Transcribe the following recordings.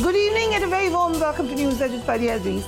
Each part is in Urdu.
Good evening and a very warm welcome to News Edit by the Aldrees.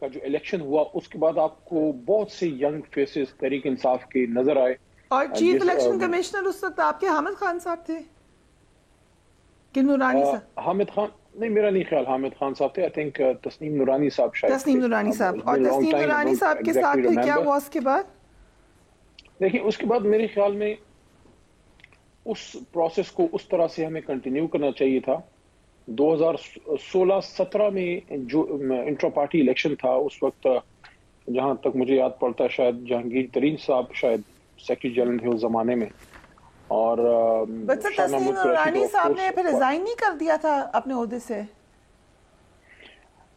کا جو الیکشن ہوا اس کے بعد آپ کو بہت سے ینگ فیسز تحریک انصاف کے نظر آئے. اور چیف الیکشن کمشنر اس وقت آپ کے حامد خان صاحب تھے کہ نورانی صاحب؟ حامد خان نہیں، میرا نہیں خیال حامد خان صاحب تھے. آئی تھنک تسنیم نورانی صاحب شاید. تسنیم نورانی صاحب. اور تسنیم نورانی صاحب کے ساتھ پھر کیا ہوا اس کے بعد؟ دیکھیں اس کے بعد میرے خیال میں اس پروسیس کو اس طرح سے ہمیں کنٹینیو کرنا چاہیے تھا. 2016-17 میں جو انٹرا پارٹی الیکشن تھا اس وقت جہاں تک مجھے یاد پڑتا ہے شاید جہانگیر ترین صاحب شاید سیکرٹری جنرل تھے اس زمانے میں. اور تسنیم نورانی صاحب نے پھر ریزائن نہیں کر دیا تھا اپنے عہدے سے؟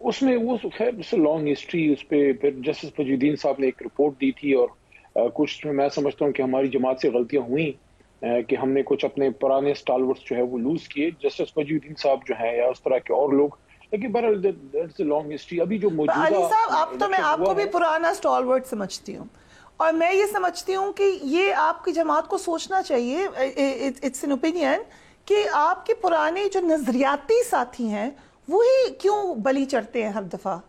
اس میں وہ خیر لانگ ہسٹری. اس پہ پھر جسٹس فجی الدین صاحب نے ایک رپورٹ دی تھی اور کچھ میں سمجھتا ہوں کہ ہماری جماعت سے غلطیاں ہوئیں کہ ہم نے کچھ اپنے پرانے سٹالورٹس جو ہے وہ لوز کیے، جسٹس فجی الدین صاحب جو ہیں یا اس طرح کے اور لوگ. لیکن بہرحال دیٹس اے لانگ ہسٹری. ابھی جو موجودہ علی صاحب اب تو میں آپ کو بھی پرانا سٹالورٹ سمجھتی ہوں اور میں یہ سمجھتی ہوں کہ یہ آپ کی جماعت کو سوچنا چاہیے، اٹس این اوپینین، کہ آپ کے پرانے جو نظریاتی ساتھی ہیں وہی کیوں بلی چڑھتے ہیں ہر دفعہ؟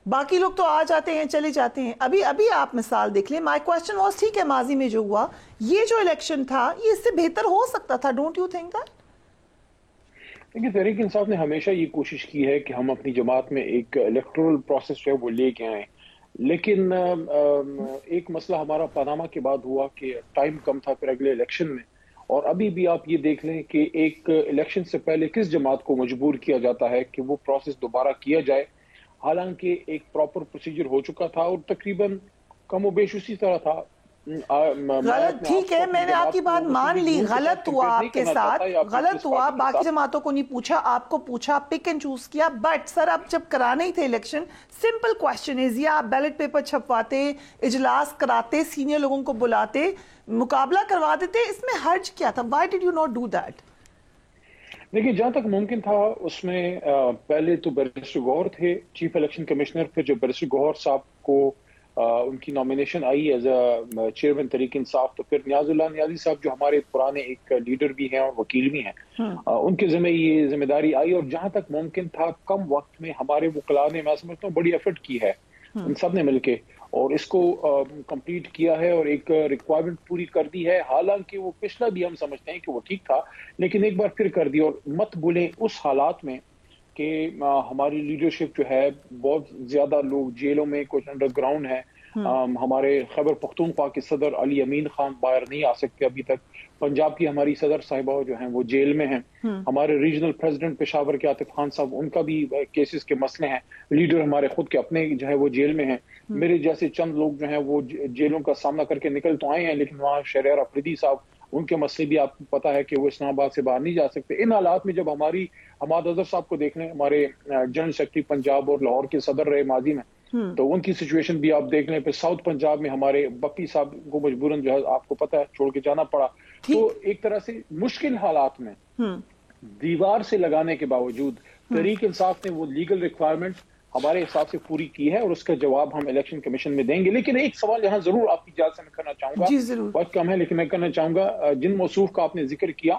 باقی لوگ تو آ جاتے ہیں چلے جاتے ہیں. ابھی آپ مثال دیکھ لیں. مائی کوسچن واز ٹھیک ہے ماضی میں جو ہوا یہ جو الیکشن تھا یہ اس سے بہتر ہو سکتا تھا. Don't you think that? دیکھیے تحریک انصاف نے ہمیشہ یہ کوشش کی ہے کہ ہم اپنی جماعت میں ایک الیکٹورل پروسیس جو ہے وہ لے کے آئیں. لیکن ایک مسئلہ ہمارا پاناما کے بعد ہوا کہ ٹائم کم تھا پھر اگلے الیکشن میں. اور ابھی بھی آپ یہ دیکھ لیں کہ ایک الیکشن سے پہلے کس جماعت کو مجبور کیا جاتا ہے کہ وہ پروسیس دوبارہ کیا جائے، حالانکہ ایک پراپر پروسیجر ہو چکا تھا اور تقریباً کم و بیش اسی طرح تھا. غلط ٹھیک ہے، میں نے آپ کی بات مان لی، غلط ہوا آپ کے ساتھ، غلط ہوا. باقی جماعتوں کو نہیں پوچھا، آپ کو پوچھا، پک اینڈ چوز کیا. بٹ سر اب جب کرانا ہی تھے الیکشن، سمپل کوشچن از یا آپ بیلٹ پیپر چھپواتے، اجلاس کراتے، سینئر لوگوں کو بلاتے، مقابلہ کروا دیتے، اس میں حرج کیا تھا؟ Why did you not do that? دیکھیے جہاں تک ممکن تھا اس میں پہلے تو بیرسٹر گوہر تھے چیف الیکشن کمشنر. پھر جب بیرسٹر گوہر صاحب کو ان کی nomination I as a chairman Tehreek Insaf, تو پھر نیاز اللہ نیازی صاحب جو ہمارے پرانے ایک لیڈر بھی ہیں اور وکیل بھی ہیں، ان کے ذمہ یہ ذمہ داری آئی. اور جہاں تک ممکن تھا کم وقت میں ہمارے وکلاء نے میں سمجھتا ہوں بڑی ایفرٹ کی ہے ان سب نے مل کے اور اس کو کمپلیٹ کیا ہے اور ایک ریکوائرمنٹ پوری کر دی ہے. حالانکہ وہ پچھلا بھی ہم سمجھتے ہیں کہ وہ ٹھیک تھا لیکن ایک بار پھر کر دی. اور مت بھولیں اس حالات میں کہ ہماری لیڈرشپ جو ہے بہت زیادہ لوگ جیلوں میں، کچھ انڈر گراؤنڈ ہیں. ہمارے خیبر پختونخوا کے صدر علی امین خان باہر نہیں آ سکتے ابھی تک. پنجاب کی ہماری صدر صاحبہ جو ہیں وہ جیل میں ہیں. ہمارے ریجنل پریزیڈنٹ پشاور کے عاطف خان صاحب، ان کا بھی کیسز کے مسئلے ہیں. لیڈر ہمارے خود کے اپنے جو ہے وہ جیل میں ہیں. میرے جیسے چند لوگ جو ہیں وہ جیلوں کا سامنا کر کے نکل تو آئے ہیں، لیکن وہاں شہریار افریدی صاحب، ان کے مسئلے بھی آپ کو پتا ہے کہ وہ اسلام آباد سے باہر نہیں جا سکتے. ان حالات میں جب ہماری حماد اظہر صاحب کو دیکھ لیں، ہمارے جنرل سیکرٹری پنجاب اور لاہور کے صدر رہے ماضی میں، تو ان کی سچویشن بھی آپ دیکھ لیں. پھر ساؤتھ پنجاب میں ہمارے بپی صاحب کو مجبوراً جو ہے آپ کو پتا ہے چھوڑ کے جانا پڑا. تو ایک طرح سے مشکل حالات میں دیوار سے لگانے کے باوجود تحریک انصاف نے وہ لیگل ریکوائرمنٹ ہمارے حساب سے پوری کی ہے اور اس کا جواب ہم الیکشن کمیشن میں دیں گے. لیکن ایک سوال یہاں ضرور آپ کی اجازت سے میں کرنا چاہوں گا، بہت کم ہے لیکن میں کرنا چاہوں گا. جن موصوف کا آپ نے ذکر کیا،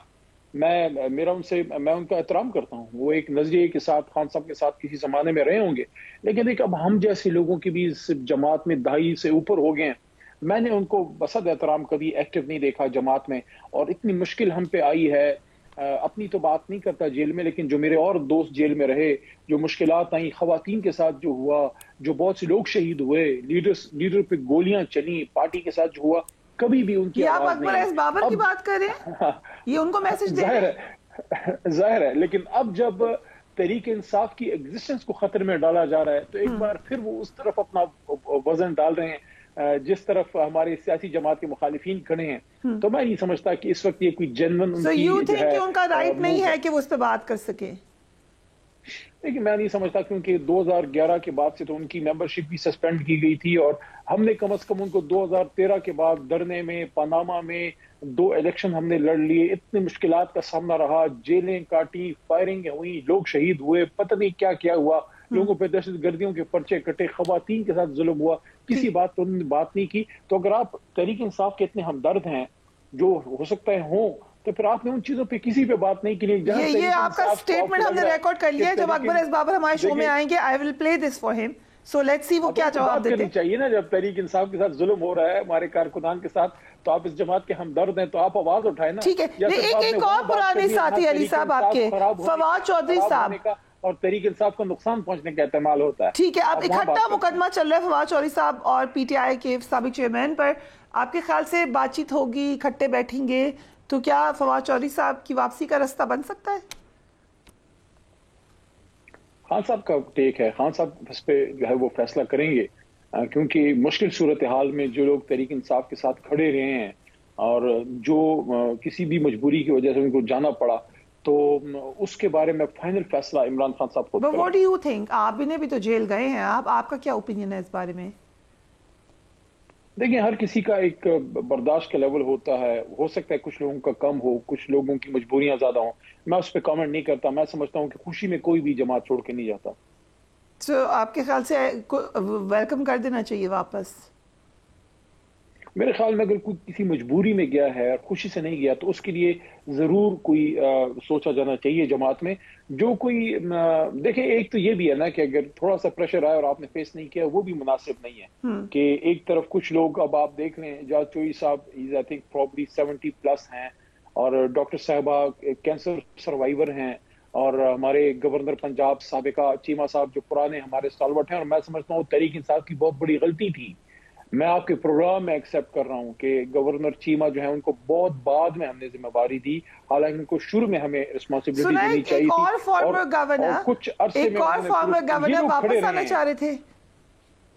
میں ان کا احترام کرتا ہوں. وہ ایک نظریے کے ساتھ خان صاحب کے ساتھ کسی زمانے میں رہے ہوں گے، لیکن ایک اب ہم جیسے لوگوں کی بھی اس جماعت میں دہائی سے اوپر ہو گئے ہیں. میں نے ان کو بصد احترام کبھی ایکٹیو نہیں دیکھا جماعت میں. اور اتنی مشکل ہم پہ آئی ہے، اپنی تو بات نہیں کرتا جیل میں، لیکن جو میرے اور دوست جیل میں رہے، جو مشکلات آئیں، خواتین کے ساتھ جو ہوا، جو بہت سے لوگ شہید ہوئے، لیڈر پہ گولیاں چلی، پارٹی کے ساتھ جو ہوا، کبھی بھی ان کی آپ اکبر ایس بابر کی بات کر رہے ہیں، یہ ان کو میسج دے رہے ہیں. ظاہر ہے، لیکن اب جب تحریک انصاف کی ایگزسٹنس کو خطرے میں ڈالا جا رہا ہے تو ایک بار پھر وہ اس طرف اپنا وزن ڈال رہے ہیں جس طرف ہمارے سیاسی جماعت کے مخالفین کھڑے ہیں. تو میں نہیں سمجھتا کہ اس وقت یہ کوئی جنون ان کا رائٹ نہیں ہے کہ وہ اس پہ بات کر سکے. لیکن میں نہیں سمجھتا، کیونکہ 2011 کے بعد سے تو ان کی ممبرشپ بھی سسپینڈ کی گئی تھی اور ہم نے کم از کم ان کو 2013 کے بعد دھرنے میں، پاناما میں 2 الیکشن ہم نے لڑ لیے. اتنی مشکلات کا سامنا رہا، جیلیں کاٹی، فائرنگ ہوئی، لوگ شہید ہوئے، پتہ نہیں کیا کیا ہوا، لوگوں پہ دہشت گردیوں کے پرچے کٹے، خواتین کے ساتھ ظلم ہوا، کسی بات پر انہوں نے بات نہیں کی. تو اگر آپ تحریک انصاف کے اتنے ہمدرد ہیں جو ہو سکتا ہے ہوں، تو پھر آپ نے ان چیزوں پہ کسی پہ بات نہیں کی. یہ آپ کا سٹیٹمنٹ ہم نے ریکارڈ کر لیا. جب اکبر ایس بابر ہمارے شو میں آئیں گے، I will play this for him. So let's see وہ کیا جواب دیتے ہیں. چاہیے نا، جب تحریک انصاف کے ساتھ ظلم ہو رہا ہے ہمارے کارکنان کے ساتھ، تو آپ اس جماعت کے ہمدرد ہیں تو آپ آواز اٹھائیں نا. ٹھیک ہے، ایک اور پرانے ساتھی علی صاحب آپ کے، فواد چودھری صاحب، اور تحریک انصاف کو نقصان پہنچنے کا احتمال ہوتا ہے. ٹھیک ہے، اب اکٹھا مقدمہ چل رہا ہے فواد چودھری صاحب اور پی ٹی آئی کے سابق چیئرمین پر. آپ کے خیال سے بات چیت ہوگی، اکٹھے بیٹھیں گے تو کیا فواد چودھری صاحب کی واپسی کا رستہ بن سکتا ہے؟ خان صاحب کا ٹیک ہے، خان صاحب اس پہ جو ہے وہ فیصلہ کریں گے، کیونکہ مشکل صورتحال میں جو لوگ تحریک انصاف کے ساتھ کھڑے رہے ہیں اور جو کسی بھی مجبوری کی وجہ سے ان کو جانا پڑا، تو اس کے بارے میں فائنل فیصلہ عمران خان صاحب کو. But what do you think؟ آپ نے بھی تو جیل گئے ہیں، آپ کا کیا اوپینین ہے اس بارے میں؟ دیکھیں، ہر کسی کا ایک برداشت کا لیول ہوتا ہے، ہو سکتا ہے کچھ لوگوں کا کم ہو، کچھ لوگوں کی مجبوریاں زیادہ ہوں. میں اس پہ کامنٹ نہیں کرتا. میں سمجھتا ہوں کہ خوشی میں کوئی بھی جماعت چھوڑ کے نہیں جاتا. تو آپ کے خیال سے ویلکم کر دینا چاہیے واپس؟ میرے خیال میں اگر کوئی کسی مجبوری میں گیا ہے، خوشی سے نہیں گیا، تو اس کے لیے ضرور کوئی سوچا جانا چاہیے جماعت میں. جو کوئی دیکھیں، ایک تو یہ بھی ہے نا کہ اگر تھوڑا سا پریشر آیا اور آپ نے فیس نہیں کیا، وہ بھی مناسب نہیں ہے. کہ ایک طرف کچھ لوگ، اب آپ دیکھ لیں جاج چوئی صاحب آئی تھنک پروبلی 70+ ہیں، اور ڈاکٹر صاحبہ کینسر سروائیور ہیں، اور ہمارے گورنر پنجاب سابقہ چیمہ صاحب جو پرانے ہمارے اسٹالورٹ ہیں. اور میں سمجھتا ہوں تحریک انصاف کی بہت بڑی غلطی تھی. میں آپ کے پروگرام میں ایکسیپٹ کر رہا ہوں کہ گورنر چیمہ جو ہے ان کو بہت بعد میں ہم نے ذمہ داری دی، حالانکہ ان کو شروع میں ہمیں رسپانسبلٹی دینی چاہیے تھی. اور فارمر گورنر، کچھ عرصے میں واپس آنا چاہ رہے تھے.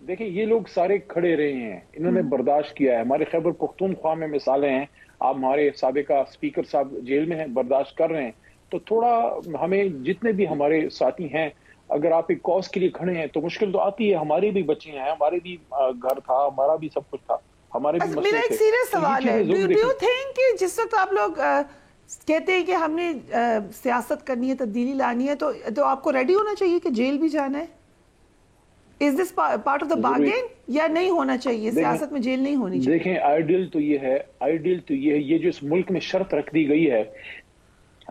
دیکھیں، یہ لوگ سارے کھڑے رہے ہیں، انہوں نے برداشت کیا ہے. ہمارے خیبر پختونخوا میں مثالیں ہیں، آپ ہمارے سابقہ اسپیکر صاحب جیل میں ہیں، برداشت کر رہے ہیں. تو تھوڑا ہمیں جتنے بھی ہمارے ساتھی ہیں، اگر آپ ایک کاز کے لیے کھڑے ہیں تو مشکل تو آتی ہے. ہمارے بھی بچے ہیں، ہمارے بھی گھر تھا، ہمارا بھی سب کچھ تھا، ہمارے بھی مسئلے تھے. میرا ایک سیریس سوال ہے، ڈو یو تھنک کہ جس وقت آپ لوگ کہتے ہیں کہ ہم نے سیاست کرنی ہے، تبدیلی لانی ہے، تو آپ کو ریڈی ہونا چاہیے کہ جیل بھی جانا ہے؟ Is this part of the bargain یا نہیں ہونا چاہیے؟ سیاست میں جیل نہیں ہونی چاہیے. دیکھیں، آئیڈیل تو یہ ہے، یہ جو اس ملک میں شرط رکھ دی گئی ہے،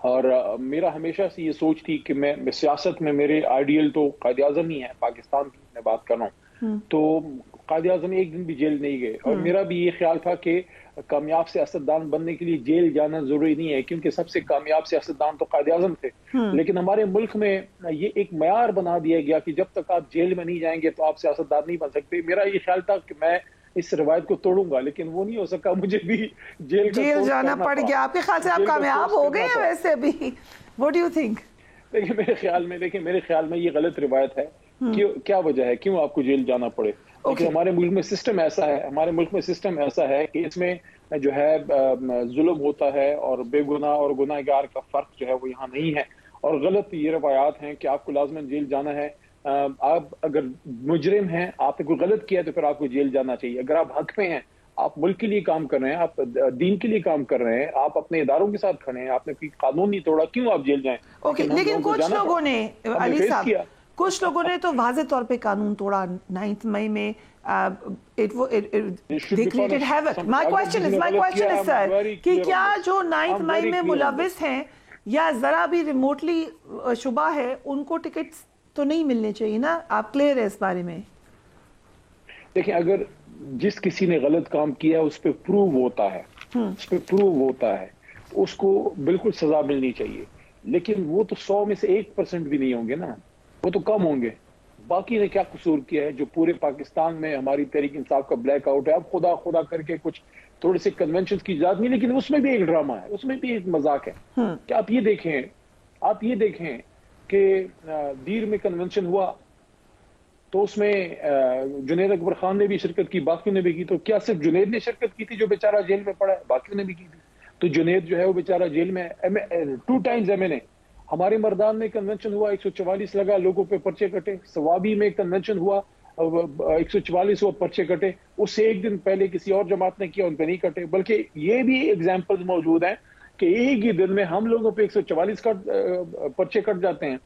اور میرا ہمیشہ سے یہ سوچ تھی کہ میں سیاست میں میرے آئیڈیل تو قائد اعظم ہی ہے. پاکستان کی میں بات کر رہا ہوں تو قائد اعظم ایک دن بھی جیل نہیں گئے. اور میرا بھی یہ خیال تھا کہ کامیاب سیاستدان بننے کے لیے جیل جانا ضروری نہیں ہے، کیونکہ سب سے کامیاب سیاستدان تو قائد اعظم تھے. لیکن ہمارے ملک میں یہ ایک معیار بنا دیا گیا کہ جب تک آپ جیل میں نہیں جائیں گے تو آپ سیاستدان نہیں بن سکتے. میرا یہ خیال تھا کہ میں اس روایت کو توڑوں گا، لیکن وہ نہیں ہو سکا. مجھے بھی جیل جانا پڑ گیا. آپ کے خیال سے آپ کامیاب ہو گئے ہیں ویسے بھی؟ What do you think؟ دیکھیں، میرے خیال میں یہ غلط روایت ہے. کیا وجہ ہے کیوں آپ کو جیل جانا پڑے؟ کیونکہ ہمارے ملک میں سسٹم ایسا ہے کہ اس میں جو ہے ظلم ہوتا ہے، اور بے گناہ اور گناہ گار کا فرق جو ہے وہ یہاں نہیں ہے. اور غلط یہ روایات ہیں کہ آپ کو لازماً جیل جانا ہے. آپ اگر مجرم ہیں، آپ نے کوئی غلط کیا تو پھر آپ کو جیل جانا چاہیے. اگر آپ حق میں ہیں، آپ ملک کے لیے کام کر رہے ہیں، آپ دین کے لیے کام کر رہے ہیں، آپ اپنے اداروں کے ساتھ کھڑے ہیں، آپ نے کوئی قانون نہیں توڑا، کیوں آپ جیل جائیں؟ لیکن کچھ لوگوں نے، علی صاحب، کچھ لوگوں نے تو واضح طور پہ قانون توڑا. 9 مئی میں My question is sir کہ کیا جو 9 مئی میں ملوث ہیں یا ذرا بھی ریموٹلی شبہ ہے، ان کو ٹکٹس تو نہیں ملنے چاہیے نا؟ آپ کلیئر ہے اس بارے میں؟ دیکھیں، اگر جس کسی نے غلط کام کیا اس پہ پروو ہوتا ہے، اس کو بالکل سزا ملنی چاہیے. لیکن وہ تو 100 میں سے 1% بھی نہیں ہوں گے نا، وہ تو کم ہوں گے. باقی نے کیا قصور کیا ہے جو پورے پاکستان میں ہماری تحریک انصاف کا بلیک آؤٹ ہے؟ اب خدا کر کے کچھ تھوڑے سے کنونشنز کی اجازت نہیں، لیکن اس میں بھی ایک ڈرامہ ہے، اس میں بھی ایک مذاق ہے. کہ آپ یہ دیکھیں کہ دیر میں کنونشن ہوا تو اس میں جنید اکبر خان نے بھی شرکت کی، باقیوں نے بھی کی. تو کیا صرف جنید نے شرکت کی تھی جو بیچارہ جیل میں پڑا ہے؟ باقیوں نے بھی کی تھی. تو جنید جو ہے وہ بیچارہ جیل میں 2 ٹائمز MNA. ہمارے مردان میں کنونشن ہوا، 144 لگا، لوگوں پہ پرچے کٹے. سوابی میں کنونشن ہوا، 144 ہوا، پرچے کٹے. اس سے ایک دن پہلے کسی اور جماعت نے کیا، ان پہ نہیں کٹے. بلکہ یہ بھی ایگزامپلز موجود ہیں کہ ایک ہی دن میں ہم لوگوں پہ 144 پرچے کٹ جاتے ہیں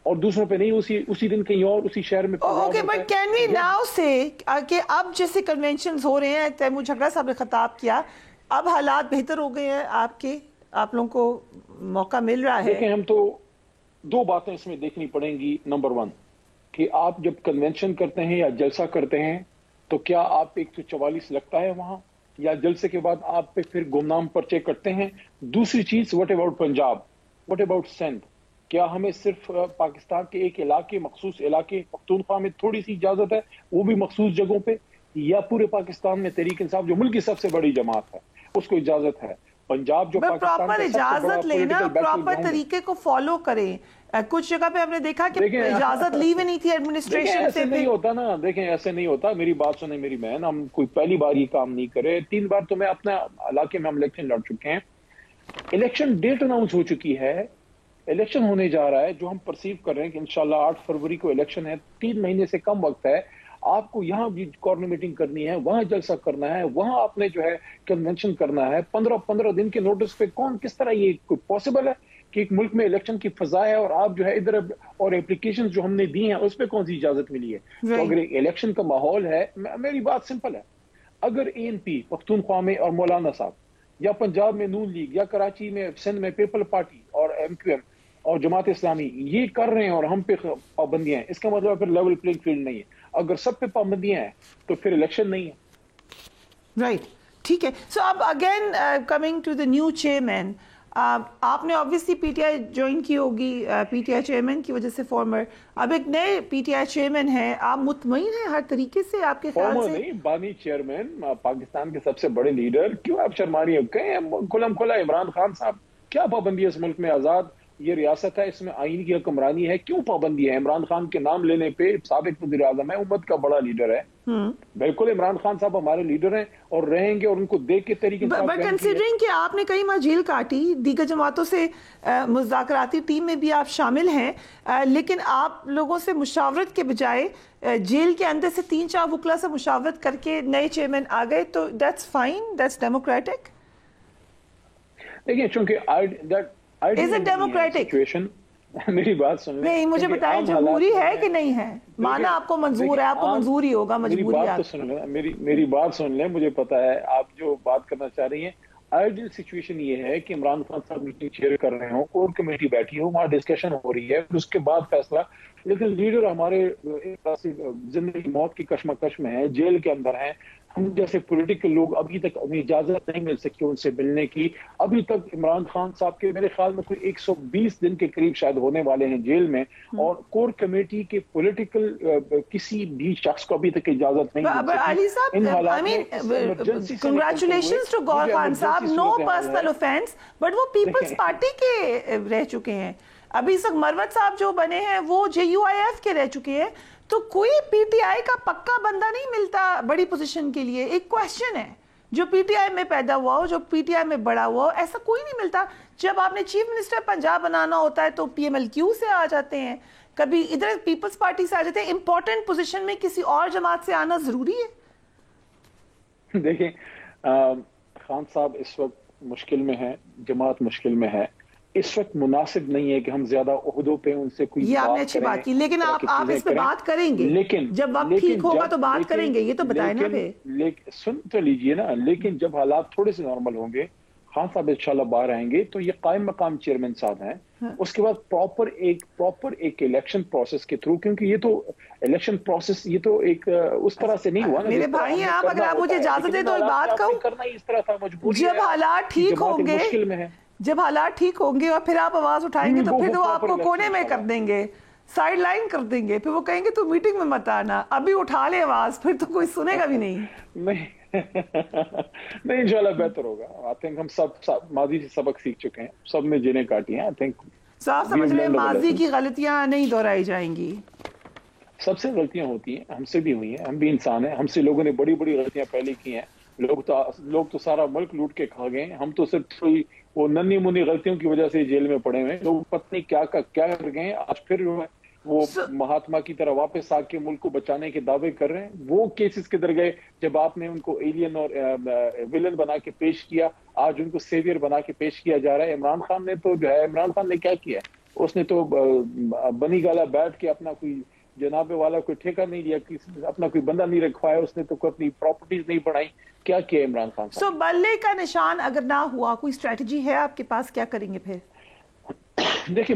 اور دوسروں پہ نہیں، اسی دن کہیں اور اسی شہر میں. Okay, but can we now say کہ اب جیسے کنونشنز ہو رہے ہیں، تیمور جھگڑا صاحب نے خطاب کیا، اب حالات بہتر ہو گئے ہیں آپ لوگوں کو موقع مل رہا ہے؟ دیکھیں، ہم تو 2 باتیں اس میں دیکھنی پڑیں گی. نمبر 1، کہ آپ جب کنونشن کرتے ہیں یا جلسہ کرتے ہیں تو کیا آپ 144 لگتا ہے وہاں، یا جلسے کے بعد آپ پہ پھر گمنام پرچے کٹتے ہیں؟ دوسری چیز، what about Punjab, what about Sindh? کیا ہمیں صرف پاکستان کے ایک علاقے، مخصوص علاقے پختونخوا میں تھوڑی سی اجازت ہے، وہ بھی مخصوص جگہوں پہ، یا پورے پاکستان میں تحریک انصاف جو ملک کی سب سے بڑی جماعت ہے اس کو اجازت ہے؟ پنجاب جو پاکستان کا سب سے بڑا اجازت لینا، پراپر طریقے کو فالو کریں. کچھ جگہ پہ ہم نے دیکھا کہ اجازت لی ہوئی نہیں تھی ایڈمنسٹریشن سے. ایسے نہیں ہوتا نا، دیکھیں ایسے نہیں ہوتا. میری بات سنیں میری بہن، ہم کوئی پہلی بار یہ کام نہیں کرے. 3 بار تو میں اپنے علاقے میں ہم الیکشن لڑ چکے ہیں. الیکشن ڈیٹ اناؤنس ہو چکی ہے، الیکشن ہونے جا رہا ہے جو ہم پرسیو کر رہے ہیں کہ انشاءاللہ 8 فروری کو الیکشن ہے. 3 مہینے سے کم وقت ہے. آپ کو یہاں بھی کارنر میٹنگ کرنی ہے، وہاں جلسہ کرنا ہے، وہاں آپ نے جو ہے کنونشن کرنا ہے. 15 دن کے نوٹس پہ کون کس طرح یہ پاسبل ہے کہ ایک ملک میں الیکشن کی فضا ہے اور آپ جو ہے ادھر، اور اپلیکیشن جو ہم نے دی ہیں اس پہ کون سی اجازت ملی ہے؟ تو اگر الیکشن کا ماحول ہے، میری بات سمپل ہے، اگر ANP پختونخوا میں اور مولانا صاحب، یا پنجاب میں نون لیگ، یا کراچی میں سندھ میں پیپل پارٹی اور MQM اور جماعت اسلامی یہ کر رہے ہیں اور ہم پہ پابندیاں ہیں، اس کا مطلب پھر لیول پلینگ فیلڈ نہیں ہے. اگر سب پہ پابندیاں ہیں تو پھر الیکشن نہیں ہے. رائٹ، ٹھیک ہے. سو اب again coming to the new chairman, آپ نے obviously PTI جوائن کی ہوگی، PTI چیئرمین کی وجہ سے فارمر. اب ایک نئے PTI چیئرمین ہیں، آپ مطمئن ہیں ہر طریقے سے؟ آپ کے خیال سے نہیں، بانی چیئرمین، پاکستان کے سب سے بڑے لیڈر، کیوں آپ شرمانی ہو؟ کہیں کھلم کھلا عمران خان صاحب، کیا پابندی ہے اس ملک میں؟ آزاد یہ ریاست ہے، اس میں آئین کی حکمرانی ہے، کیوں پابندی ہے؟ عمران خان کے نام لینے پہ، سابق وزیر اعظم ہے، امت کا بڑا لیڈر ہے. بالکل عمران خان صاحب ہمارے لیڈر ہیں اور رہیں گے، اور ان کو دیکھ کے طریقے سے. بٹ کنسیڈرنگ کہ آپ نے کئی ماہ جیل کاٹی، دیگر جماعتوں سے مذاکراتی ٹیم میں بھی آپ شامل ہیں، لیکن آپ لوگوں سے مشاورت کے بجائے جیل کے اندر سے 3-4 وکلا سے مشاورت کر کے نئے چیئرمین آ گئے، تو دیٹس فائن، دیٹس ڈیموکریٹک. دیکھیں چونکہ Is it democratic? میری بات سن لیں. نہیں، مجھے بتائیں جمہوری ہے کہ نہیں ہے؟ مانا آپ کو منظور ہے، آپ کو منظور ہی ہوگا، مجبوری. میری بات سن لیں، مجھے پتا ہے آپ جو بات کرنا چاہ رہی ہیں. آئیڈیل سچویشن یہ ہے کہ عمران خان صاحب میٹنگ چیئر کر رہے ہوں، کور کمیٹی بیٹھی ہو، وہاں ڈسکشن ہو رہی ہے، اس کے بعد فیصلہ. لیکن لیڈر ہمارے زندگی موت کی کشمکش میں ہیں، جیل کے اندر ہیں. ہم جیسے پولیٹیکل لوگ ابھی تک ہمیں اجازت نہیں مل سکی ان سے ملنے کی. ابھی تک عمران خان صاحب کے میرے خیال میں کوئی 120 دن کے قریب شاید ہونے والے ہیں جیل میں، اور کور کمیٹی کے پولیٹیکل کسی بھی شخص کو ابھی تک اجازت نہیں مل سکی. علی صاحب، کنگریچولیشنز ٹو گور خان صاحب، نو پرسنل اوفینس، بٹ وہ پیپلز پارٹی کے رہ چکے ہیں. ابھی اس وقت مروت صاحب جو بنے ہیں وہ JUIF کے رہ چکے ہیں. تو کوئی PTI کا پکا بندہ نہیں ملتا بڑی پوزیشن کے لیے. ایک کویسچن ہے، جو PTI میں پیدا ہوا ہو، جو PTI میں بڑا ہوا ہو، ایسا کوئی نہیں ملتا. جب آپ نے چیف منسٹر پنجاب بنانا ہوتا ہے تو PMLQ سے آ جاتے ہیں، کبھی ادھر پیپلز پارٹی سے آ جاتے ہیں. امپورٹنٹ پوزیشن میں کسی اور جماعت سے آنا ضروری ہے. دیکھیں خان صاحب اس وقت مشکل میں ہے، جماعت مشکل میں ہے. اس وقت مناسب نہیں ہے کہ ہم زیادہ عہدوں پہ ان سے کوئی یہ آپ نے اچھی بات کی، لیکن آپ اس پہ بات کریں گے، لیکن جب وقت ٹھیک ہوگا تو بات کریں گے. یہ تو بتائیں نا پہ. سن تو لیجئے نا. لیکن جب حالات تھوڑے سے نارمل ہوں گے، خان صاحب انشاءاللہ باہر آئیں گے، تو یہ قائم مقام چیئرمین صاحب ہیں. اس کے بعد پراپر ایک الیکشن پروسیس کے تھرو، کیونکہ یہ تو الیکشن پروسیس یہ تو ایک اس طرح سے نہیں ہوا نا. میرے بھائی ہیں آپ، اگر آپ مجھے اجازت دیں تو ایک بات کہوں، کرنا ہی اس طرح تھا، مجبوری. جب حالات ٹھیک ہوں گے، مشکل میں ہے، جب حالات ٹھیک ہوں گے اور پھر آپ آواز اٹھائیں گے تو پھر وہ آپ کو کونے میں کر دیں گے، سائیڈ لائن کر دیں گے. پھر وہ کہیں گے تو میٹنگ میں مت آنا. ابھی اٹھا لے آواز، پھر تو کوئی سنے گا بھی نہیں. نہیں انشاءاللہ بہتر ہوگا. آئی تھنک ہم سب ماضی سے سبق سیکھ چکے ہیں، سب نے جنہیں کاٹی ہیں. آئی تھنک صاف سمجھ لیں ماضی کی غلطیاں نہیں دہرائی جائیں گی. سب سے غلطیاں ہوتی ہیں، ہم سے بھی ہوئی ہیں، ہم بھی انسان ہیں. ہم سے لوگوں نے بڑی بڑی غلطیاں پہلے کی ہیں. لوگ تو سارا ملک لوٹ کے کھا گئے. ہم تو صرف وہ ننھی منی غلطیوں کی وجہ سے جیل میں پڑے ہوئے. لوگ پتہ نہیں کیا کر گئے ہیں. آج پھر وہ مہاتما کی طرح واپس آ کے ملک کو بچانے کے دعوے کر رہے ہیں. وہ کیسز کدھر گئے جب آپ نے ان کو ایلین اور ویلن بنا کے پیش کیا؟ آج ان کو سیویئر بنا کے پیش کیا جا رہا ہے. عمران خان نے تو جو ہے، عمران خان نے کیا کیا؟ اس نے تو بنی گالا بیٹھ کے اپنا کوئی جناب والا کوئی ٹھیکہ نہیں لیا، اپنا کوئی بندہ نہیں رکھوایا، اس نے تو کوئی اپنی پراپرٹیز نہیں بڑھائی. کیا کیا عمران خان صاحب؟ سو بلے کا نشان اگر نہ ہوا، کوئی اسٹریٹجی ہے آپ کے پاس؟ کیا کریں گے پھر؟ دیکھیں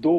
2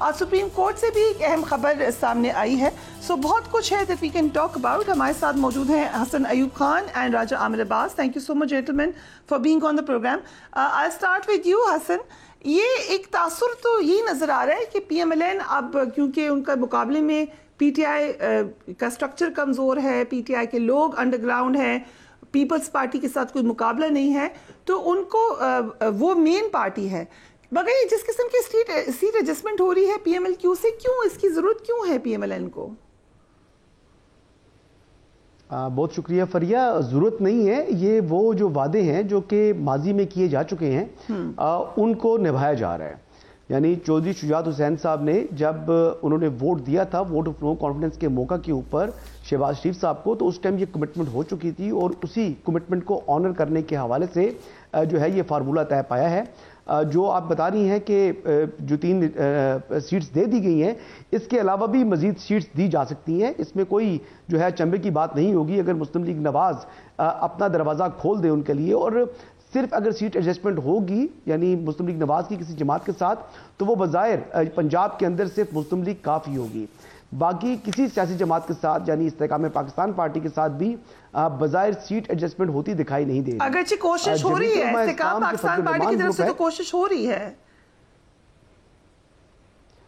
آج سپریم کورٹ سے بھی ایک اہم خبر سامنے آئی ہے. سو بہت کچھ ہے that we can talk about. ہمارے ساتھ موجود ہیں Hassan Ayub Khan and Raja Amir Abbas. Thank you so much gentlemen for being on the program. I'll start with you حسن. یہ ایک تاثر تو یہی نظر آ رہا ہے کہ پی ایم ایل این اب کیونکہ ان کا مقابلے میں پی ٹی آئی کا اسٹرکچر کمزور ہے, پی ٹی آئی کے لوگ انڈر گراؤنڈ ہیں, پیپلز پارٹی کے ساتھ کوئی مقابلہ نہیں ہے, تو ان کو وہ مین پارٹی ہے. مگر جس قسم کی سیٹ ایڈجسٹمنٹ ہو رہی ہے پی ایم ایل کیو سے, کیوں اس کی ضرورت کیوں ہے پی ایم ایل این کو؟ بہت شکریہ فریا. ضرورت نہیں ہے, یہ وہ جو وعدے ہیں جو کہ ماضی میں کیے جا چکے ہیں ان کو نبھایا جا رہا ہے. یعنی چودھری شجاعت حسین صاحب نے جب انہوں نے ووٹ دیا تھا ووٹ آف نو کانفیڈنس کے موقع کے اوپر شہباز شریف صاحب کو, تو اس ٹائم یہ کمٹمنٹ ہو چکی تھی اور اسی کمٹمنٹ کو آنر کرنے کے حوالے سے جو ہے یہ فارمولہ طے پایا ہے. جو آپ بتا رہی ہیں کہ جو 3 سیٹس دے دی گئی ہیں, اس کے علاوہ بھی مزید سیٹس دی جا سکتی ہیں. اس میں کوئی جو ہے چنبے کی بات نہیں ہوگی اگر مسلم لیگ نواز اپنا دروازہ کھول دے ان کے لیے. اور صرف اگر سیٹ ایڈجسٹمنٹ ہوگی یعنی مسلم لیگ نواز کی کسی جماعت کے ساتھ, تو وہ بظاہر پنجاب کے اندر صرف مسلم لیگ کافی ہوگی. باقی کسی سیاسی جماعت کے ساتھ یعنی استحکام پاکستان پارٹی کے ساتھ بھی بظاہر سیٹ ایڈجسٹمنٹ ہوتی دکھائی نہیں دے رہی. اگرچہ کوشش ہو رہی ہے, استحکام پاکستان پارٹی کی طرف سے تو کوشش ہو رہی ہے.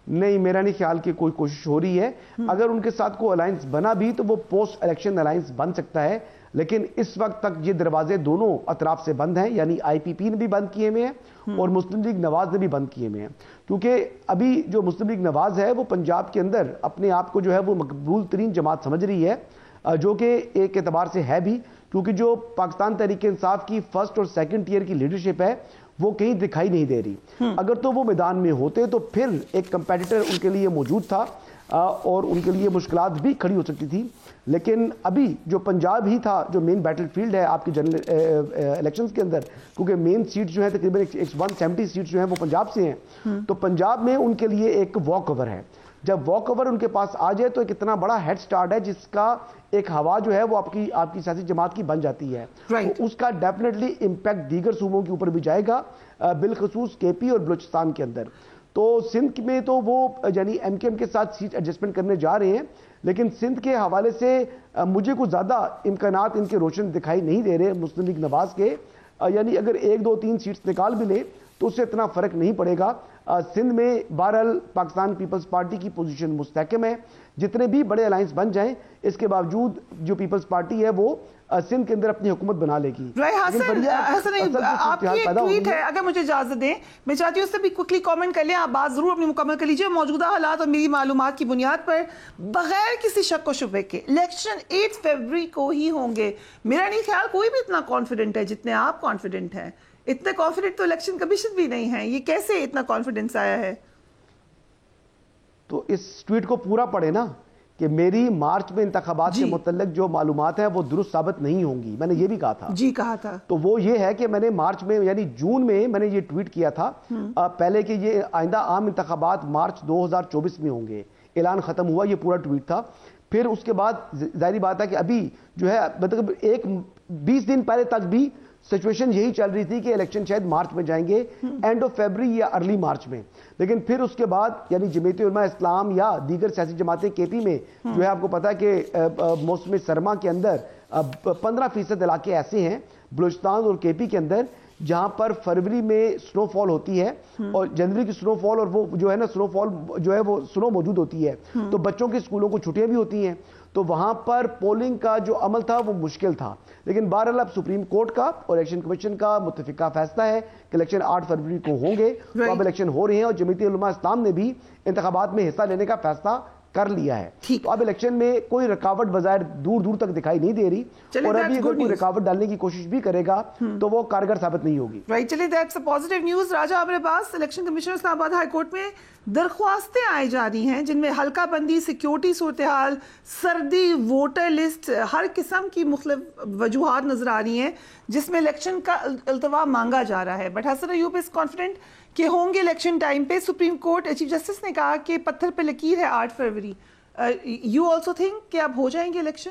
نہیں, میرا نہیں خیال کہ کوئی کوشش ہو رہی ہے. اگر ان کے ساتھ کوئی الائنس بنا بھی تو وہ پوسٹ الیکشن الائنس بن سکتا ہے, لیکن اس وقت تک یہ دروازے دونوں اطراف سے بند ہیں. یعنی آئی پی پی نے بھی بند کیے ہوئے ہیں اور مسلم لیگ نواز نے بھی بند کیے ہوئے ہیں, کیونکہ ابھی جو مسلم لیگ نواز ہے وہ پنجاب کے اندر اپنے آپ کو جو ہے وہ مقبول ترین جماعت سمجھ رہی ہے, جو کہ ایک اعتبار سے ہے بھی, کیونکہ جو پاکستان تحریک انصاف کی فرسٹ اور سیکنڈ ٹیئر کی لیڈرشپ ہے وہ کہیں دکھائی نہیں دے رہی. اگر تو وہ میدان میں ہوتے تو پھر ایک کمپیٹیٹر ان کے لیے موجود تھا اور ان کے لیے مشکلات بھی کھڑی ہو سکتی تھی. لیکن ابھی جو پنجاب ہی تھا جو مین بیٹل فیلڈ ہے آپ کے جنرل الیکشنز کے اندر, کیونکہ مین سیٹ جو ہیں تقریباً 170 سیٹس جو ہیں وہ پنجاب سے ہیں, تو پنجاب میں ان کے لیے ایک واک اوور ہے. جب واک اوور ان کے پاس آ جائے تو ایک اتنا بڑا ہیڈ سٹارٹ ہے جس کا ایک ہوا جو ہے وہ آپ کی سیاسی جماعت کی بن جاتی ہے. اس کا ڈیفینیٹلی امپیکٹ دیگر صوبوں کے اوپر بھی جائے گا, بالخصوص کے پی اور بلوچستان کے اندر. تو سندھ میں تو وہ یعنی ایم کے ایم کے ساتھ سیٹ ایڈجسٹمنٹ کرنے جا رہے ہیں, لیکن سندھ کے حوالے سے مجھے کچھ زیادہ امکانات ان کے روشن دکھائی نہیں دے رہے مسلم لیگ نواز کے. یعنی اگر 1 2 3 سیٹس نکال بھی لیں تو اس سے اتنا فرق نہیں پڑے گا. سندھ میں بہرحال پاکستان پیپلز پارٹی کی پوزیشن مستحکم ہے. جتنے بھی بڑے الائنس بن جائیں اس کے باوجود جو پیپلز پارٹی ہے وہ سندھ کے اندر اپنی حکومت بنا لے گی. حسن آپ کی ایک ٹویٹ ہے, اگر مجھے اجازت دیں میں چاہتی ہوں اس سے بھی کوئکلی کامنٹ کر لیں. آپ بات ضرور اپنی مکمل کر لیجیے. موجودہ حالات اور میری معلومات کی بنیاد پر بغیر کسی شک و شبہ کے الیکشن 8 فروری کو ہی ہوں گے. میرا نہیں خیال کوئی بھی اتنا کانفیڈنٹ ہے جتنے آپ کانفیڈنٹ ہیں. اتنا کانفیڈنٹ تو الیکشن کمیشن بھی نہیں ہے. یہ کیسے اتنا کانفیڈنس آیا ہے؟ تو اس ٹویٹ کو پورا پڑھے نا کہ میری مارچ میں انتخابات کے متعلق جو معلومات ہیں وہ درست ثابت نہیں ہوں گی. میں نے یہ بھی کہا تھا. جی کہا تھا. تو وہ یہ ہے کہ میں نے مارچ میں یعنی جون میں میں نے یہ ٹویٹ کیا تھا پہلے کہ یہ آئندہ عام انتخابات مارچ 2024 میں ہوں گے. اعلان ختم ہوا, یہ پورا ٹویٹ تھا. پھر اس کے بعد ظاہری بات ہے کہ ابھی جو ہے مطلب 20 دن پہلے تک بھی سچویشن یہی چل رہی تھی کہ الیکشن شاید مارچ میں جائیں گے, اینڈ آف فیبری یا ارلی مارچ میں. لیکن پھر اس کے بعد یعنی جمعیت علماء اسلام یا دیگر سیاسی جماعتیں کے پی میں جو ہے آپ کو پتا ہے کہ موسم سرما کے اندر 15% علاقے ایسے ہیں بلوچستان اور کے پی کے اندر جہاں پر فروری میں سنو فال ہوتی ہے اور جنوری کی سنو فال, اور وہ جو ہے نا سنو فال جو ہے وہ سنو موجود ہوتی ہے, تو بچوں کے اسکولوں کو چھٹیاں بھی ہوتی ہیں. تو وہاں پر پولنگ کا جو عمل تھا وہ مشکل تھا. لیکن بہرحال اب سپریم کورٹ کا اور الیکشن کمیشن کا متفقہ فیصلہ ہے کہ الیکشن 8 فروری کو ہوں گے. تو اب الیکشن ہو رہے ہیں اور جمعیت علماء اسلام نے بھی انتخابات میں حصہ لینے کا فیصلہ کر لیا ہے. تو اب الیکشن میں کوئی رکاوٹ بظاہر دور دور تک دکھائی نہیں دے رہی, اور ابھی اگر کوئی رکاوٹ ڈالنے کی کوشش بھی کرے گا تو وہ کارگر ثابت نہیں ہوگی. چلیے that's a positive news. Raja Amir Abbas, election commissioner Islamabad high court میں درخواستیں آئی جا رہی ہیں جن میں حلقہ بندی, سیکیورٹی صورتحال, سردی, ووٹر لسٹ, ہر قسم کی مختلف وجوہات نظر آ رہی ہیں جس میں الیکشن کا التوا مانگا جا رہا ہے. But Hasan Ayub is confident کہ ہوں گے الیکشن ٹائم پہ. سپریم کورٹ چیف جسٹس نے کہا کہ پتھر پہ لکیر ہے 8 فروری. یو آلسو تھنک کہ اب ہو جائیں گے الیکشن؟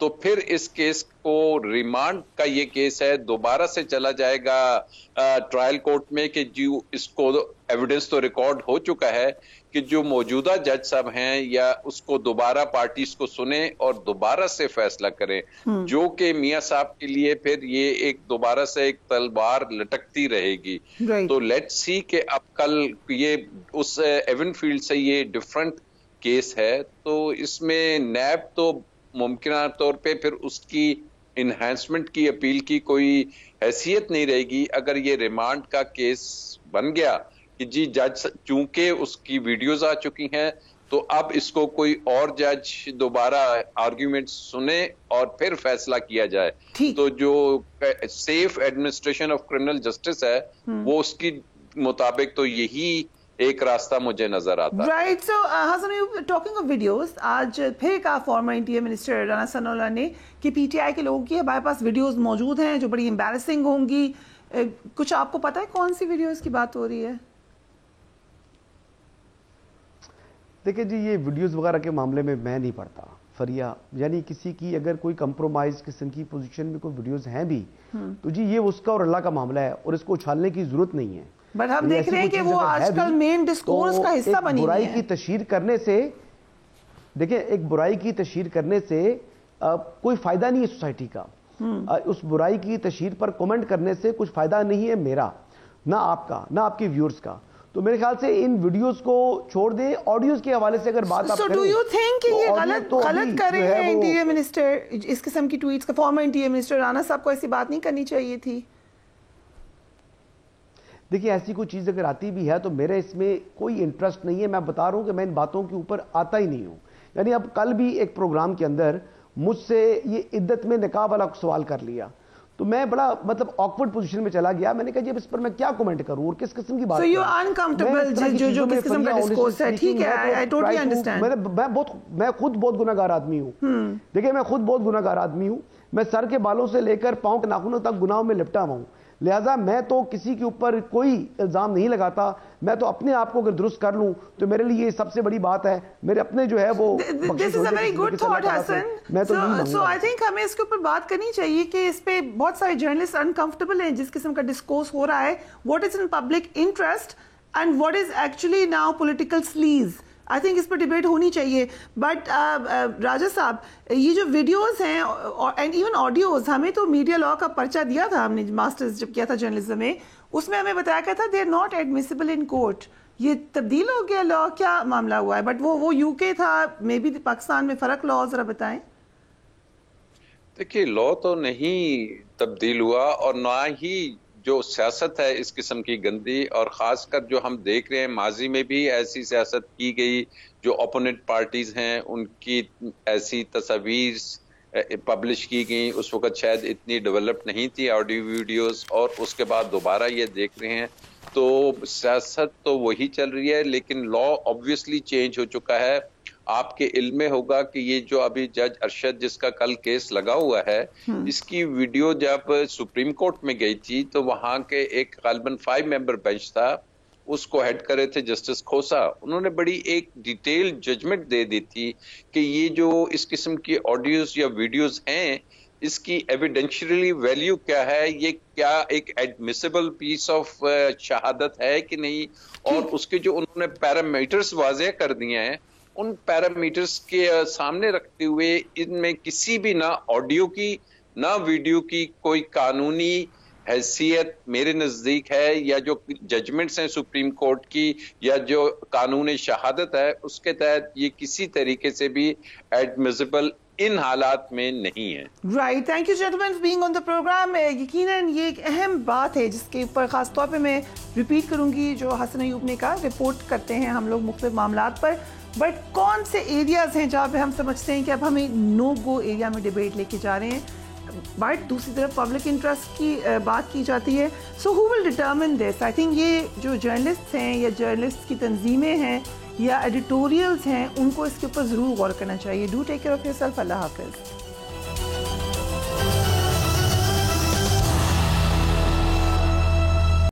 تو پھر اس کیس کو ریمانڈ کا یہ کیس ہے دوبارہ سے چلا جائے گا ٹرائل کورٹ میں کہ جو اس کو ایویڈنس تو ریکارڈ ہو چکا ہے کہ جو موجودہ جج صاحب ہیں یا اس کو دوبارہ پارٹیز کو سنیں اور دوبارہ سے فیصلہ کریں, جو کہ میاں صاحب کے لیے پھر یہ ایک دوبارہ سے ایک تلوار لٹکتی رہے گی. تو لیٹ سی کہ اب کل یہ اس ایون فیلڈ سے یہ ڈفرنٹ کیس ہے, تو اس میں نیب تو ممکنہ طور پہ پھر اس کی انہینسمنٹ کی اپیل کی کوئی حیثیت نہیں رہے گی. اگر یہ ریمانڈ کا کیس بن گیا کہ جی جج چونکہ اس کی ویڈیوز آ چکی ہیں تو اب اس کو کوئی اور جج دوبارہ آرگیومنٹ سنے اور پھر فیصلہ کیا جائے, تو جو safe administration of criminal justice ہے وہ اس کی مطابق تو یہی ایک راستہ مجھے نظر آتا ہے. Right. So Hasan Ayub, talking of videos, آج پھر کہا former interior minister Rana Sanaullah نے کہ پی ٹی آئی کے لوگوں کی ہمارے پاس ویڈیوز موجود ہیں جو بڑی امبیرسنگ ہوں گی. کچھ آپ کو پتا ہے کون سی ویڈیوز کی بات ہو رہی ہے؟ دیکھیں جی, یہ ویڈیوز وغیرہ کے معاملے میں نہیں پڑھتا فریا, یعنی کسی کی اگر کوئی کمپرومائز قسم کی پوزیشن میں کوئی ویڈیوز ہیں بھی تو جی یہ اس کا اور اللہ کا معاملہ ہے اور اس کو اچھالنے کی ضرورت نہیں ہے. بٹ ہم دیکھ رہے ہیں کہ وہ آج کل مین ڈسکورس کا حصہ بنی ہوئی ہے. برائی کی تشہیر کرنے سے, دیکھیں ایک برائی کی تشہیر کرنے سے کوئی فائدہ نہیں ہے سوسائٹی کا. اس برائی کی تشہیر پر کومنٹ کرنے سے کچھ فائدہ نہیں ہے میرا, نہ آپ کا, نہ آپ کے ویورز کا. تو میرے خیال سے ان ویڈیوز کو چھوڑ دیں. آڈیوز کے حوالے سے اگر بات آپ کریں, سو ڈو یو تھنک کہ یہ غلط کر رہے ہیں انٹیریئر منسٹر اس قسم کی ٹویٹس کا؟ فارمر انٹیریئر منسٹر رانا صاحب کو ایسی بات نہیں کرنی چاہیے تھی. دیکھیں ایسی کوئی چیز اگر آتی بھی ہے تو میرے اس میں کوئی انٹرسٹ نہیں ہے. میں بتا رہا ہوں کہ میں ان باتوں کے اوپر آتا ہی نہیں ہوں. یعنی اب کل بھی ایک پروگرام کے اندر مجھ سے یہ عدت میں نکاح والا سوال کر لیا تو میں بڑا مطلب آکورڈ پوزیشن میں چلا گیا. میں نے کہا جی اس پر میں کیا کومنٹ کروں اور کس قسم کی بات کروں. So you are uncomfortable جو کس قسم کا ڈسکورس ہے. ٹھیک ہے, I totally understand. میں خود بہت گناہگار آدمی ہوں. دیکھیں میں خود بہت گناہگار آدمی ہوں. میں سر کے بالوں سے لے کر پاؤں کے ناخنوں تک گناہوں میں لپٹا ہوا ہوں. لہٰذا میں تو کسی کے اوپر کوئی الزام نہیں لگاتا. میں تو اپنے آپ کو اگر درست کر لوں تو میرے لیے یہ سب سے بڑی بات ہے. میرے اپنے جو ہے وہ This is a very good thought, Hassan. So I think ہمیں اس کے اوپر بات کرنی چاہیے کہ اس پہ بہت سارے جرنلسٹ انکمفرٹیبل ہیں جس قسم کا ڈسکورس ہو رہا ہے. What is in public interest and what is actually now political sleaze. I think اس پر ڈبیٹ ہونی چاہیے. بٹ راجہ صاحب, یہ جو ویڈیوز ہیں اینڈ ایون آڈیوز, ہمیں تو میڈیا لا کا پرچہ دیا تھا ہم نے ماسٹرز جب کیا تھا جرنلزم میں, اس میں ہمیں بتایا گیا تھا they are not admissible in court. یہ تبدیل ہو گیا لا, کیا معاملہ ہوا ہے؟ بٹ وہ یو کے تھا, مے بی پاکستان میں فرق لا, ذرا بتائیں. دیکھیے لا تو نہیں تبدیل ہوا اور نہ ہی جو سیاست ہے اس قسم کی گندی, اور خاص کر جو ہم دیکھ رہے ہیں ماضی میں بھی ایسی سیاست کی گئی, جو اپوننٹ پارٹیز ہیں ان کی ایسی تصاویر پبلش کی گئی. اس وقت شاید اتنی ڈیولپ نہیں تھی آڈیو ویڈیوز, اور اس کے بعد دوبارہ یہ دیکھ رہے ہیں. تو سیاست تو وہی چل رہی ہے, لیکن لا آبویسلی چینج ہو چکا ہے. آپ کے علم میں ہوگا کہ یہ جو ابھی جج ارشد جس کا کل کیس لگا ہوا ہے, اس کی ویڈیو جب سپریم کورٹ میں گئی تھی تو وہاں کے ایک غالباً 5 ممبر بینچ تھا, اس کو ہیڈ کرے تھے جسٹس کھوسا. انہوں نے بڑی ایک ڈیٹیل ججمنٹ دے دی تھی کہ یہ جو اس قسم کی آڈیوز یا ویڈیوز ہیں اس کی ایویڈینشیلی ویلیو کیا ہے, یہ کیا ایک ایڈمیسیبل پیس آف شہادت ہے کہ نہیں, اور اس کے جو انہوں نے پیرامیٹرز واضح کر دیے ہیں ان پیرامیٹرز کے سامنے رکھتے ہوئے ان میں کسی بھی نہ آڈیو کی نہ ویڈیو کی کوئی قانونی حیثیت میرے نزدیک ہے, یا جو ججمنٹس ہیں سپریم کورٹ کی یا جو قانون شہادت ہے اس کے تحت یہ کسی طریقے سے بھی ایڈمیسیبل ان حالات میں نہیں ہے. Right, thank you gentleman for being on the program. یقیناً یہ ایک اہم بات ہے جس کے اوپر خاص طور پہ میں ریپیٹ کروں گی جو حسن ایوب نے کہا. رپورٹ کرتے ہیں ہم لوگ مختلف معاملات پر, بٹ کون سے ایریاز ہیں جہاں پہ ہم سمجھتے ہیں کہ اب ہمیں نو گو ایریا میں ڈیبیٹ لے کے جا رہے ہیں, بٹ دوسری طرف پبلک انٹرسٹ کی بات کی جاتی ہے. سو ہو ول ڈٹرمن دس؟ آئی تھنک یہ جو جرنلسٹ ہیں یا جرنلسٹ کی تنظیمیں ہیں یا ایڈیٹوریلز ہیں ان کو اس کے اوپر ضرور غور کرنا چاہیے. Do take care of yourself. اللہ حافظ.